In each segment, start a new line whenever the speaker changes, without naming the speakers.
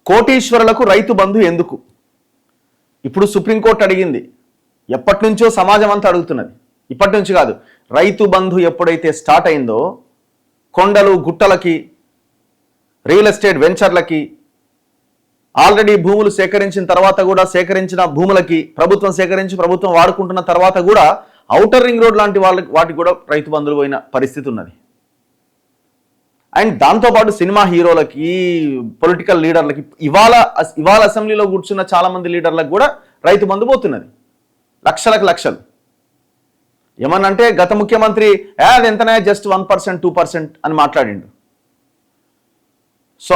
కోటీశ్వరులకు రైతు బంధు ఎందుకు? ఇప్పుడు సుప్రీంకోర్టు అడిగింది. ఎప్పటి నుంచో సమాజం అంతా అడుగుతున్నది. ఇప్పటి నుంచి కాదు, రైతు బంధు ఎప్పుడైతే స్టార్ట్ అయిందో కొండలు గుట్టలకి, రియల్ ఎస్టేట్ వెంచర్లకి, ఆల్రెడీ భూములు సేకరించిన తర్వాత కూడా సేకరించిన భూములకి ప్రభుత్వం వాడుకుంటున్న తర్వాత కూడా ఔటర్ రింగ్ రోడ్ లాంటి వాటికి కూడా రైతు బంధులు పోయిన పరిస్థితి ఉన్నది. అండ్ దాంతోపాటు సినిమా హీరోలకి, పొలిటికల్ లీడర్లకి, ఇవాళ అసెంబ్లీలో కూర్చున్న చాలా మంది లీడర్లకు కూడా రైతు బంధు పోతున్నది. లక్షలకు లక్షలు. ఏమనంటే గత ముఖ్యమంత్రి అది ఎంతనే జస్ట్ 1%, 2% అని మాట్లాడిండు. సో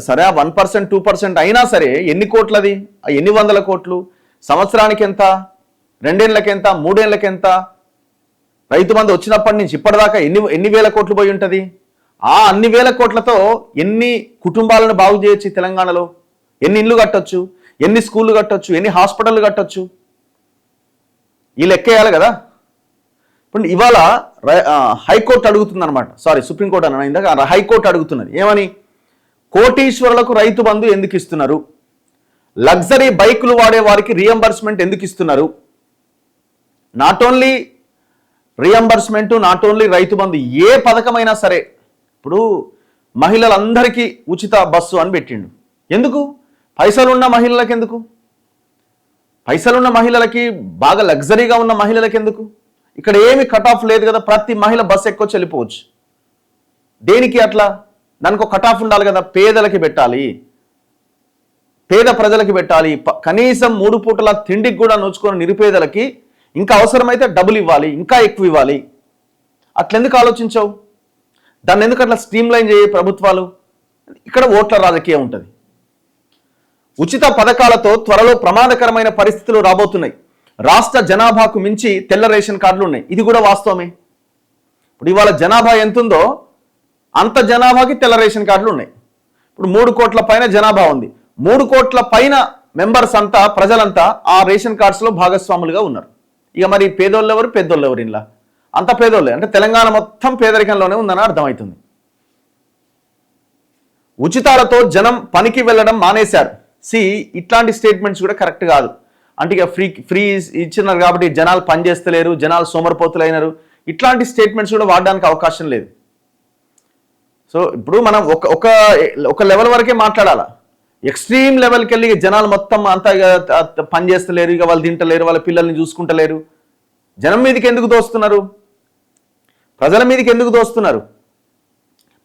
సరే 1%, 2% అయినా సరే ఎన్ని కోట్లది? ఎన్ని వందల కోట్లు? సంవత్సరానికి ఎంత? 2 ఏళ్ళకి ఎంత? 3 ఏళ్ళకి ఎంత? రైతు బంధు వచ్చినప్పటి నుంచి ఇప్పటిదాకా ఎన్ని వేల కోట్లు పోయి ఉంటుంది? అన్ని వేల కోట్లతో ఎన్ని కుటుంబాలను బాగు చేయొచ్చు తెలంగాణలో? ఎన్ని ఇళ్ళు కట్టొచ్చు? ఎన్ని స్కూళ్ళు కట్టొచ్చు? ఎన్ని హాస్పిటళ్ళు కట్టొచ్చు? ఈ లెక్కేయాలి కదా. ఇప్పుడు ఇవాళ హైకోర్టు అడుగుతుంది అనమాట. సుప్రీంకోర్టు అన్న ఇందాక హైకోర్టు అడుగుతున్నది. ఏమని? కోటీశ్వరులకు రైతు బంధు ఎందుకు ఇస్తున్నారు? లగ్జరీ బైకులు వాడే వారికి రియంబర్స్మెంట్ ఎందుకు ఇస్తున్నారు? Not only reimbursement, not only Rythu Bandhu, ఏ పథకమైనా సరే. ఇప్పుడు మహిళలందరికీ ఉచిత బస్సు అని పెట్టిండు. ఎందుకు? పైసలున్న మహిళలకు ఎందుకు? పైసలున్న మహిళలకి, బాగా లగ్జరీగా ఉన్న మహిళలకు ఎందుకు? ఇక్కడ ఏమి కట్ ఆఫ్ లేదు కదా. ప్రతి మహిళ బస్సు ఎక్కొచ్చి వెళ్ళిపోవచ్చు. దేనికి అట్లా? దానికి ఒక కట్ ఆఫ్ ఉండాలి కదా. పేదలకి పెట్టాలి, పేద ప్రజలకి పెట్టాలి. కనీసం 3 పూటల తిండికి కూడా నోచుకొని నిరుపేదలకి ఇంకా అవసరమైతే డబ్బులు ఇవ్వాలి, ఇంకా ఎక్కువ ఇవ్వాలి. అట్లెందుకు ఆలోచించవు? దాన్ని ఎందుకు అట్లా స్ట్రీమ్ లైన్ చేయ ప్రభుత్వాలు? ఇక్కడ ఓట్ల రాజకీయం ఉంటుంది. ఉచిత పథకాలతో త్వరలో ప్రమాదకరమైన పరిస్థితులు రాబోతున్నాయి. రాష్ట్ర జనాభాకు మించి తెల్ల రేషన్ కార్డులు ఉన్నాయి. ఇది కూడా వాస్తవమే. ఇప్పుడు ఇవాళ జనాభా ఎంతుందో అంత జనాభాకి తెల్ల రేషన్ కార్డులు ఉన్నాయి. ఇప్పుడు 3 కోట్ల పైన జనాభా ఉంది. 3 కోట్ల పైన మెంబర్స్ అంతా, ప్రజలంతా ఆ రేషన్ కార్డ్స్లో భాగస్వాములుగా ఉన్నారు. ఇక మరి పేదోళ్ళు ఎవరు, పెద్దోళ్ళు ఎవరు? ఇలా అంత పేదోళ్ళే. అంటే తెలంగాణ మొత్తం పేదరికంలోనే ఉందని అర్థమవుతుంది. ఉచితాలతో జనం పనికి వెళ్ళడం మానేశారు. ఇట్లాంటి స్టేట్మెంట్స్ కూడా కరెక్ట్ కాదు. అంటే ఇక ఫ్రీ ఇచ్చినారు కాబట్టి జనాలు పని చేస్తలేరు, జనాలు సోమరిపోతులు అయినారు, ఇట్లాంటి స్టేట్మెంట్స్ కూడా వాడడానికి అవకాశం లేదు. సో ఇప్పుడు మనం ఒక లెవెల్ వరకే మాట్లాడాలా. ఎక్స్ట్రీమ్ లెవెల్కి వెళ్ళి జనాలు మొత్తం అంతా పని చేస్తలేరు, ఇక వాళ్ళు తింటలేరు, వాళ్ళ పిల్లల్ని చూసుకుంటలేరు. జనం మీదకి ఎందుకు దోస్తున్నారు? ప్రజల మీదకి ఎందుకు దోస్తున్నారు?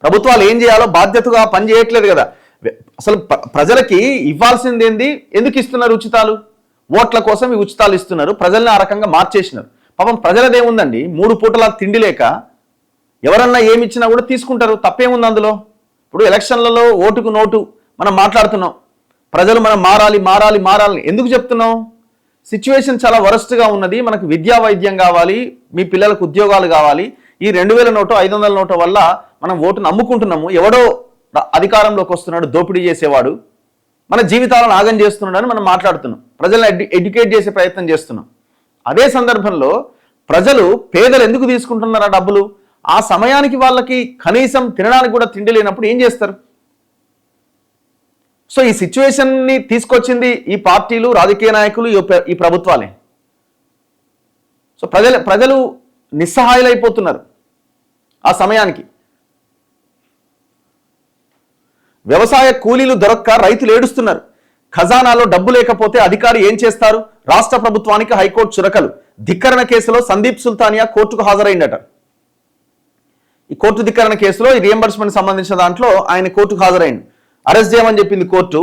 ప్రభుత్వాలు ఏం చేయాలో బాధ్యతగా పని చేయట్లేదు కదా. అసలు ప్రజలకి ఇవ్వాల్సింది ఏంది? ఎందుకు ఇస్తున్నారు ఉచితాలు? ఓట్ల కోసం ఈ ఉచితాలు ఇస్తున్నారు. ప్రజల్ని ఆ రకంగా మార్చేసినారు. పాపం ప్రజలదేముందండి? 3 పూటల తిండి లేక ఎవరన్నా ఏమిచ్చినా కూడా తీసుకుంటారు. తప్పేముంది అందులో? ఇప్పుడు ఎలక్షన్లలో ఓటుకు నోటు మనం మాట్లాడుతున్నాం. ప్రజలు మనం మారాలి ఎందుకు చెప్తున్నాం? సిచ్యువేషన్ చాలా వరస్ట్గా ఉన్నది. మనకు విద్యా వైద్యం కావాలి, మీ పిల్లలకు ఉద్యోగాలు కావాలి. ఈ 2000 నోటు 500 నోటు వల్ల మనం ఓటును అమ్ముకుంటున్నాము. ఎవడో అధికారంలోకి వస్తున్నాడు, దోపిడీ చేసేవాడు మన జీవితాలను ఆగం చేస్తున్నాడు అని మనం మాట్లాడుతున్నాం. ప్రజలను ఎడ్యుకేట్ చేసే ప్రయత్నం చేస్తున్నాం. అదే సందర్భంలో ప్రజలు, పేదలు ఎందుకు తీసుకుంటున్నారు ఆ డబ్బులు? ఆ సమయానికి వాళ్ళకి కనీసం తినడానికి కూడా తిండి లేనప్పుడు ఏం చేస్తారు? సో ఈ సిచ్యువేషన్ని తీసుకొచ్చింది ఈ పార్టీలు, రాజకీయ నాయకులు, ఈ ప్రభుత్వాలే. సో ప్రజలు నిస్సహాయులైపోతున్నారు ఆ సమయానికి. వ్యవసాయ కూలీలు దొరక్క రైతులు ఏడుస్తున్నారు. ఖజానాలో డబ్బు లేకపోతే అధికారి ఏం చేస్తారు? రాష్ట్ర ప్రభుత్వానికి హైకోర్టు చురకలు. ధిక్కరణ కేసులో సందీప్ సుల్తానియా కోర్టుకు హాజరైందట. ఈ కోర్టు ధిక్కరణ కేసులో ఈ రియంబర్స్మెంట్ సంబంధించిన దాంట్లో ఆయన కోర్టుకు హాజరైంది. అరెస్ట్ చేయమని చెప్పింది కోర్టు.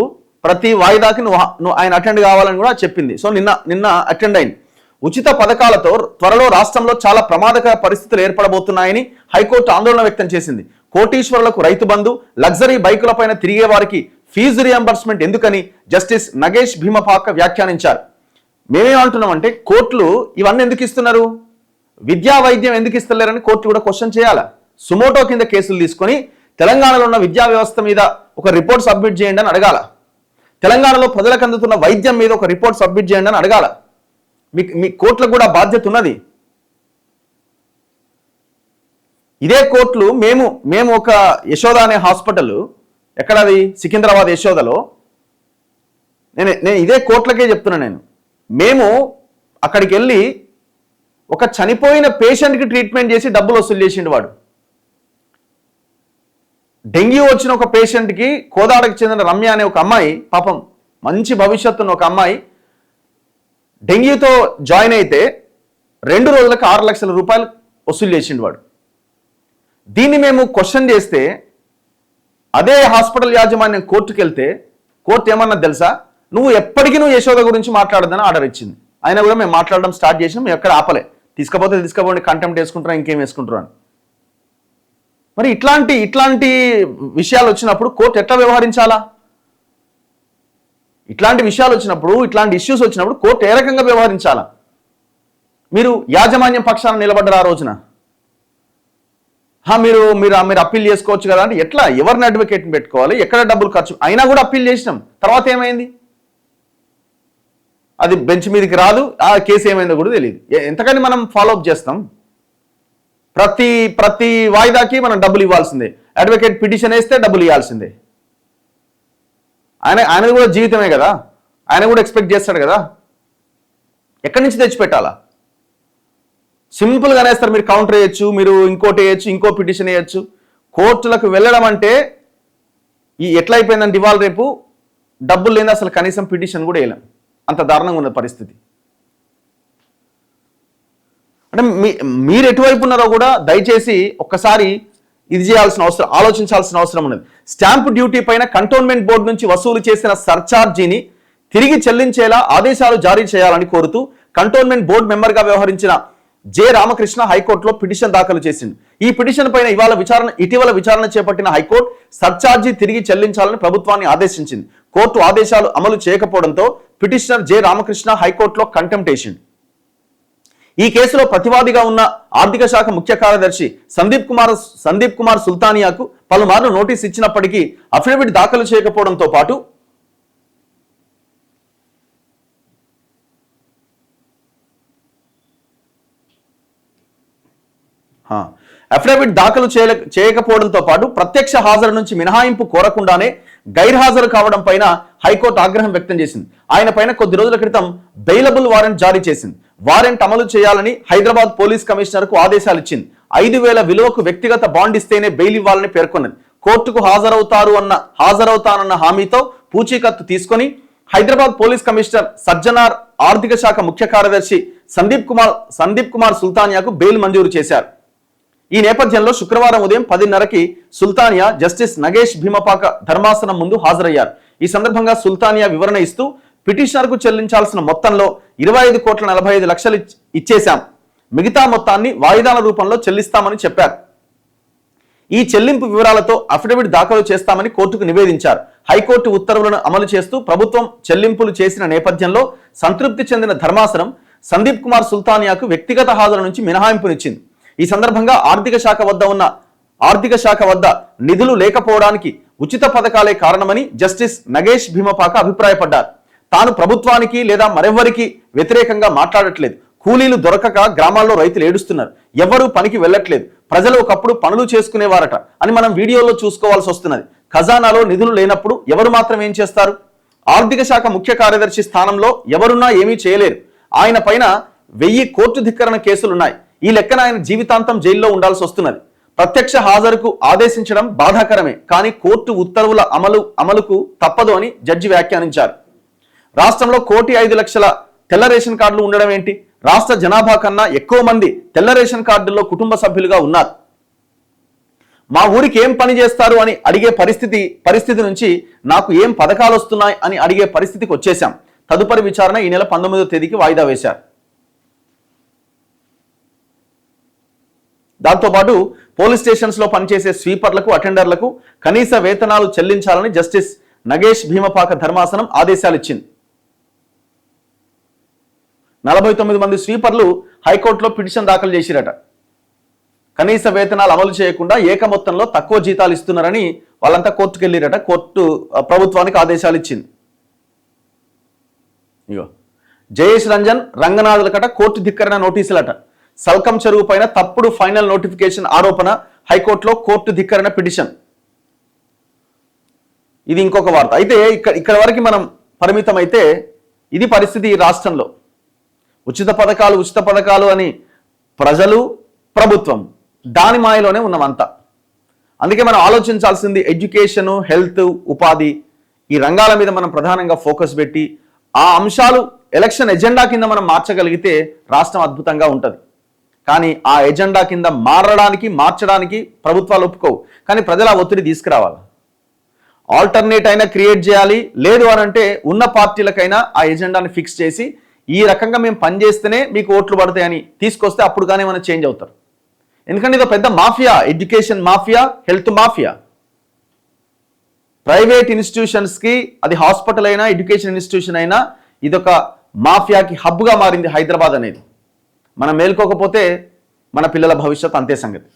ప్రతి వాయిదాకి నువ్వు ఆయన అటెండ్ కావాలని కూడా చెప్పింది. సో నిన్న అటెండ్ అయింది. ఉచిత పథకాలతో త్వరలో రాష్ట్రంలో చాలా ప్రమాదకర పరిస్థితులు ఏర్పడబోతున్నాయని హైకోర్టు ఆందోళన వ్యక్తం చేసింది. కోటీశ్వరులకు రైతు బంధు, లగ్జరీ బైకులపైన తిరిగే వారికి ఫీజు రియంబర్స్మెంట్ ఎందుకని జస్టిస్ నగేష్ భీమపాక వ్యాఖ్యానించారు. మేమేమంటున్నామంటే కోర్టులు ఇవన్నీ ఎందుకు ఇస్తున్నారు? విద్యా వైద్యం ఎందుకు ఇస్తలేరని కోర్టు కూడా క్వశ్చన్ చేయాలా. సుమోటో కింద కేసులు తీసుకొని తెలంగాణలో ఉన్న విద్యా వ్యవస్థ మీద ఒక రిపోర్ట్ సబ్మిట్ చేయండి అని అడగాల. తెలంగాణలో ప్రజలకు అందుతున్న వైద్యం మీద ఒక రిపోర్ట్ సబ్మిట్ చేయండి అని అడగాల. మీ కోర్టులకు కూడా బాధ్యత ఉన్నది. ఇదే కోర్టులు మేము ఒక యశోద అనే హాస్పిటల్, ఎక్కడది? సికింద్రాబాద్ యశోదలో నేను ఇదే కోర్టులకే చెప్తున్నా. మేము అక్కడికి వెళ్ళి ఒక చనిపోయిన పేషెంట్కి ట్రీట్మెంట్ చేసి డబ్బులు వసూలు చేసిండు వాడు. డెంగ్యూ వచ్చిన ఒక పేషెంట్కి కోదాడకు చెందిన రమ్య అనే ఒక అమ్మాయి, పాపం మంచి భవిష్యత్తున్న ఒక అమ్మాయి డెంగ్యూతో జాయిన్ అయితే 2 రోజులకు 6 లక్షల రూపాయలు వసూలు చేసిండు వాడు. దీన్ని మేము క్వశ్చన్ చేస్తే అదే హాస్పిటల్ యాజమాన్యం కోర్టుకు వెళ్తే కోర్టు ఏమన్నా తెలుసా, నువ్వు ఎప్పటికీ యశోద గురించి మాట్లాడదని ఆర్డర్ ఇచ్చింది. అయినా కూడా మేము మాట్లాడడం స్టార్ట్ చేసినాం, మేము ఎక్కడ ఆపలే. తీసుకపోండి, కంటెంప్ట్ వేసుకుంటారా, ఇంకేం వేసుకుంటారా అని. మరి ఇట్లాంటి విషయాలు వచ్చినప్పుడు కోర్టు ఎట్లా వ్యవహరించాలా? ఇట్లాంటి విషయాలు వచ్చినప్పుడు, ఇట్లాంటి ఇష్యూస్ వచ్చినప్పుడు కోర్టు ఏ రకంగా వ్యవహరించాలా? మీరు యాజమాన్యం పక్షాన నిలబడ్డారు ఆ రోజున. మీరు మీరు మీరు అప్పీల్ చేసుకోవచ్చు కదా అంటే ఎట్లా? ఎవరిని అడ్వకేట్ని పెట్టుకోవాలి? ఎక్కడ డబ్బులు ఖర్చు? అయినా కూడా అప్పీల్ చేసినాం. తర్వాత ఏమైంది? అది బెంచ్ మీదకి రాదు. ఆ కేసు ఏమైందో కూడా తెలియదు. ఎంతకని మనం ఫాలోఅప్ చేస్తాం? ప్రతి వాయిదాకి మనం డబ్బులు ఇవ్వాల్సిందే. అడ్వకేట్ పిటిషన్ వేస్తే డబ్బులు ఇవ్వాల్సిందే. ఆయనది కూడా జీవితమే కదా, ఆయన కూడా ఎక్స్పెక్ట్ చేస్తాడు కదా. ఎక్కడి నుంచి తెచ్చిపెట్టాలా? సింపుల్గా అనేస్తారు. మీరు కౌంటర్ వేయచ్చు, మీరు ఇంకోటి వేయచ్చు, ఇంకో పిటిషన్ వేయచ్చు. కోర్టులకు వెళ్ళడం అంటే ఎట్లా అయిపోయిందంటే ఇవాళ రేపు డబ్బులు లేని అసలు కనీసం పిటిషన్ కూడా వేయలేం. అంత దారుణంగా ఉన్న పరిస్థితి. అంటే మీరు ఎటువైపు ఉన్నారో కూడా దయచేసి ఒక్కసారి ఇది చేయాల్సిన అవసరం, ఆలోచించాల్సిన అవసరం ఉన్నది. స్టాంప్ డ్యూటీ పైన కంటోన్మెంట్ బోర్డు నుంచి వసూలు చేసిన సర్ఛార్జీని తిరిగి చెల్లించేలా ఆదేశాలు జారీ చేయాలని కోరుతూ కంటోన్మెంట్ బోర్డు మెంబర్గా వ్యవహరించిన జె రామకృష్ణ హైకోర్టులో పిటిషన్ దాఖలు చేసింది. ఈ పిటిషన్ పైన ఇటీవల విచారణ చేపట్టిన హైకోర్టు సర్ఛార్జీ తిరిగి చెల్లించాలని ప్రభుత్వాన్ని ఆదేశించింది. కోర్టు ఆదేశాలు అమలు చేయకపోవడంతో పిటిషనర్ జె రామకృష్ణ హైకోర్టులో కంటెంప్ట్ వేసింది. ఈ కేసులో ప్రతివాదిగా ఉన్న ఆర్థిక శాఖ ముఖ్య కార్యదర్శి సందీప్ కుమార్ సుల్తానియాకు పలుమార్లు నోటీస్ ఇచ్చినప్పటికీ అఫిడవిట్ దాఖలు చేయకపోవడంతో పాటు అఫిడవిట్ దాఖలు చేయకపోవడంతో పాటు ప్రత్యక్ష హాజరు నుంచి మినహాయింపు కోరకుండానే గైర్హాజరు కావడం పైన హైకోర్టు ఆగ్రహం వ్యక్తం చేసింది. ఆయన పైన కొద్ది రోజుల క్రితం బెయిలబుల్ వారెంట్ జారీ చేసింది. వారెంట్ అమలు చేయాలని హైదరాబాద్ పోలీస్ కమిషనర్ కు ఆదేశాలు ఇచ్చింది. 5,000 విలువకు వ్యక్తిగత బాండ్ ఇస్తేనే బెయిల్ ఇవ్వాలని పేర్కొన్నది. కోర్టుకు హాజరవుతానన్న హామీతో పూచీకత్తు తీసుకొని హైదరాబాద్ పోలీస్ కమిషనర్ సజ్జనార్, ఆర్థిక శాఖ ముఖ్య కార్యదర్శి సందీప్ కుమార్ సుల్తానియాకు బెయిల్ మంజూరు చేశారు. ఈ నేపథ్యంలో శుక్రవారం ఉదయం 10:30కి సుల్తానియా జస్టిస్ నగేష్ భీమపాక ధర్మాసనం ముందు హాజరయ్యారు. ఈ సందర్భంగా సుల్తానియా వివరణ ఇస్తూ పిటిషనర్కు చెల్లించాల్సిన మొత్తంలో 25,45,00,000 ఇచ్చేశాం, మిగతా మొత్తాన్ని వాయిదాల రూపంలో చెల్లిస్తామని చెప్పారు. ఈ చెల్లింపు వివరాలతో అఫిడవిట్ దాఖలు చేస్తామని కోర్టుకు నివేదించారు. హైకోర్టు ఉత్తర్వులను అమలు చేస్తూ ప్రభుత్వం చెల్లింపులు చేసిన నేపథ్యంలో సంతృప్తి చెందిన ధర్మాసనం సందీప్ కుమార్ సుల్తానియాకు వ్యక్తిగత హాజరు నుంచి మినహాయింపునిచ్చింది. ఈ సందర్భంగా ఆర్థిక శాఖ వద్ద నిధులు లేకపోవడానికి ఉచిత పథకాలే కారణమని జస్టిస్ నగేష్ భీమపాక అభిప్రాయపడ్డారు. తాను ప్రభుత్వానికి లేదా మరెవ్వరికి వ్యతిరేకంగా మాట్లాడట్లేదు. కూలీలు దొరకక గ్రామాల్లో రైతులు ఏడుస్తున్నారు. ఎవరూ పనికి వెళ్ళట్లేదు. ప్రజలు ఒకప్పుడు పనులు చేసుకునేవారట అని మనం వీడియోలో చూసుకోవాల్సి వస్తున్నది. ఖజానాలో నిధులు లేనప్పుడు ఎవరు మాత్రం ఏం చేస్తారు? ఆర్థిక శాఖ ముఖ్య కార్యదర్శి స్థానంలో ఎవరున్నా ఏమీ చేయలేరు. ఆయన పైన 1000 కోర్టు ధిక్కరణ కేసులున్నాయి. ఈ లెక్కన ఆయన జీవితాంతం జైల్లో ఉండాల్సి వస్తున్నది. ప్రత్యక్ష హాజరుకు ఆదేశించడం బాధాకరమే, కానీ కోర్టు ఉత్తర్వుల అమలుకు తప్పదు అని జడ్జి వ్యాఖ్యానించారు. రాష్ట్రంలో 1,05,00,000 తెల్ల రేషన్ కార్డులు ఉండడం ఏంటి? రాష్ట్ర జనాభా కన్నా ఎక్కువ మంది తెల్ల రేషన్ కార్డుల్లో కుటుంబ సభ్యులుగా ఉన్నారు. మా ఊరికి ఏం పని చేస్తారు అని అడిగే పరిస్థితి నుంచి నాకు ఏం పథకాలు వస్తున్నాయి అని అడిగే పరిస్థితికి వచ్చేశాం. తదుపరి విచారణ ఈ నెల 19వ తేదీకి వాయిదా వేశారు. దాంతోపాటు పోలీస్ స్టేషన్స్ లో పనిచేసే స్వీపర్లకు, అటెండర్లకు కనీస వేతనాలు చెల్లించాలని జస్టిస్ నగేష్ భీమపాక ధర్మాసనం ఆదేశాలు ఇచ్చింది. 49 మంది స్వీపర్లు హైకోర్టులో పిటిషన్ దాఖలు చేసిరట. కనీస వేతనాలు అమలు చేయకుండా ఏక మొత్తంలో తక్కువ జీతాలు ఇస్తున్నారని వాళ్ళంతా కోర్టుకు వెళ్ళిరట. కోర్టు ప్రభుత్వానికి ఆదేశాలు ఇచ్చింది. ఇగో జయేష్ రంజన్, రంగనాథులకట కోర్టు ధిక్కరణ నోటీసులట. సల్కం చెరువు పైన తప్పుడు ఫైనల్ నోటిఫికేషన్ ఆరోపణ, హైకోర్టులో కోర్టు ధిక్కరణ పిటిషన్. ఇది ఇంకొక వార్త. అయితే ఇక్కడ వరకు మనం పరిమితమైతే ఇది పరిస్థితి ఈ రాష్ట్రంలో. ఉచిత పథకాలు అని ప్రజలు, ప్రభుత్వం దాని మాయలోనే ఉన్నమంతా. అందుకే మనం ఆలోచించాల్సింది ఎడ్యుకేషను, హెల్త్, ఉపాధి ఈ రంగాల మీద మనం ప్రధానంగా ఫోకస్ పెట్టి ఆ అంశాలు ఎలక్షన్ ఎజెండా కింద మనం మార్చగలిగితే రాష్ట్రం అద్భుతంగా ఉంటుంది. కానీ ఆ ఎజెండా కింద మార్చడానికి ప్రభుత్వాలు ఒప్పుకోవు. కానీ ప్రజల ఒత్తిడి తీసుకురావాలి. ఆల్టర్నేట్ అయినా క్రియేట్ చేయాలి. లేదు అని అంటే ఉన్న పార్టీలకైనా ఆ ఎజెండాని ఫిక్స్ చేసి ఈ రకంగా మేము పనిచేస్తేనే మీకు ఓట్లు పడతాయని తీసుకొస్తే అప్పుడు కానీ ఏమైనా చేంజ్ అవుతారు. ఎందుకంటే ఇది పెద్ద mafia, education mafia, health mafia. Private ఇన్స్టిట్యూషన్స్కి, అది హాస్పిటల్ అయినా ఎడ్యుకేషన్ ఇన్స్టిట్యూషన్ అయినా, ఇదొక మాఫియాకి హబ్గా మారింది హైదరాబాద్ అనేది. మనం మేల్కోకపోతే మన పిల్లల భవిష్యత్తు అంతే సంగతి.